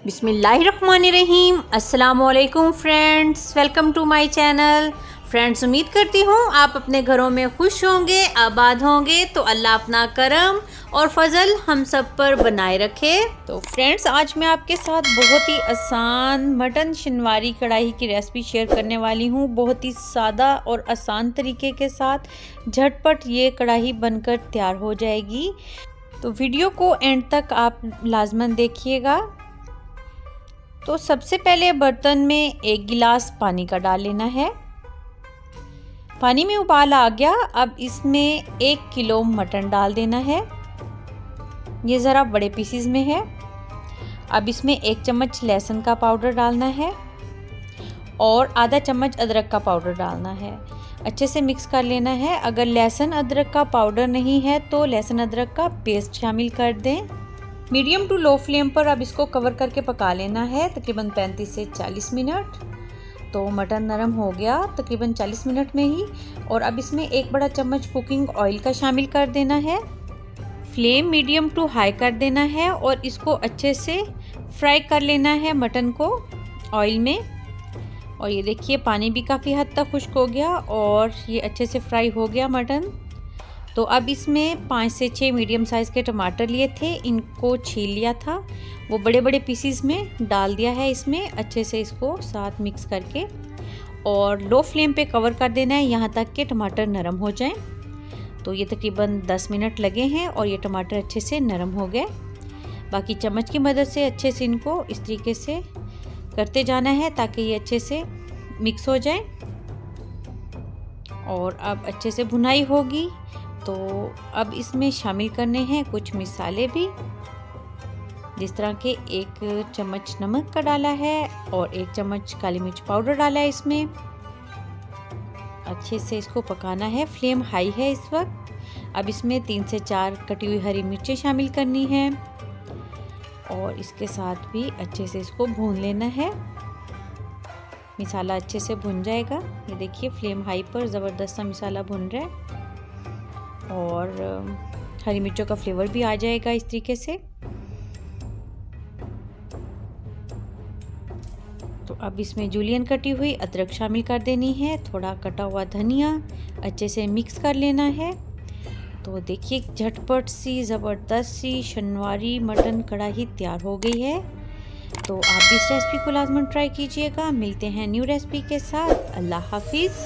बिस्मिल्लाहिर्रहमानिर्रहीम। अस्सलामुअलैकुम friends, welcome to my channel. Friends, उम्मीद करती हूँ आप अपने घरों में खुश होंगे, आबाद होंगे। तो अल्लाह अपना करम और फजल हम सब पर बनाए रखे। तो फ्रेंड्स, आज मैं आपके साथ बहुत ही आसान मटन शिनवारी कढ़ाई की रेसिपी शेयर करने वाली हूँ। बहुत ही सादा और आसान तरीके के साथ झटपट ये कढ़ाई बनकर तैयार हो जाएगी। तो वीडियो को एंड तक आप लाजमन देखिएगा। तो सबसे पहले बर्तन में 1 गिलास पानी का डाल लेना है। पानी में उबाल आ गया। अब इसमें 1 किलो मटन डाल देना है। ये ज़रा बड़े पीसीज में है। अब इसमें 1 चम्मच लहसुन का पाउडर डालना है और आधा चम्मच अदरक का पाउडर डालना है। अच्छे से मिक्स कर लेना है। अगर लहसुन अदरक का पाउडर नहीं है तो लहसुन अदरक का पेस्ट शामिल कर दें। मीडियम टू लो फ्लेम पर अब इसको कवर करके पका लेना है तकरीबन 35 से 40 मिनट। तो मटन नरम हो गया तकरीबन 40 मिनट में ही। और अब इसमें 1 बड़ा चम्मच कुकिंग ऑयल का शामिल कर देना है। फ्लेम मीडियम टू हाई कर देना है और इसको अच्छे से फ्राई कर लेना है मटन को ऑयल में। और ये देखिए पानी भी काफ़ी हद तक खुश्क हो गया और ये अच्छे से फ्राई हो गया मटन। तो अब इसमें 5 से 6 मीडियम साइज़ के टमाटर लिए थे, इनको छील लिया था, वो बड़े बड़े पीसीज में डाल दिया है इसमें। अच्छे से इसको साथ मिक्स करके और लो फ्लेम पे कवर कर देना है यहाँ तक कि टमाटर नरम हो जाएं। तो ये तकरीबन 10 मिनट लगे हैं और ये टमाटर अच्छे से नरम हो गए। बाकी चम्मच की मदद से अच्छे से इनको इस तरीके से करते जाना है ताकि ये अच्छे से मिक्स हो जाए। और अब अच्छे से भुनाई होगी। तो अब इसमें शामिल करने हैं कुछ मसाले भी, जिस तरह के 1 चम्मच नमक का डाला है और 1 चम्मच काली मिर्च पाउडर डाला है इसमें। अच्छे से इसको पकाना है। फ्लेम हाई है इस वक्त। अब इसमें 3 से 4 कटी हुई हरी मिर्चें शामिल करनी है और इसके साथ भी अच्छे से इसको भून लेना है। मसाला अच्छे से भुन जाएगा। ये देखिए फ्लेम हाई पर ज़बरदस्त सा मसाला भुन रहा है और हरी मिर्चों का फ्लेवर भी आ जाएगा इस तरीके से। तो अब इसमें जूलियन कटी हुई अदरक शामिल कर देनी है, थोड़ा कटा हुआ धनिया, अच्छे से मिक्स कर लेना है। तो देखिए झटपट सी ज़बरदस्त सी शिनवारी मटन कढ़ाई तैयार हो गई है। तो आप भी इस रेसिपी को लाजमन ट्राई कीजिएगा। मिलते हैं न्यू रेसिपी के साथ। अल्लाह हाफिज़।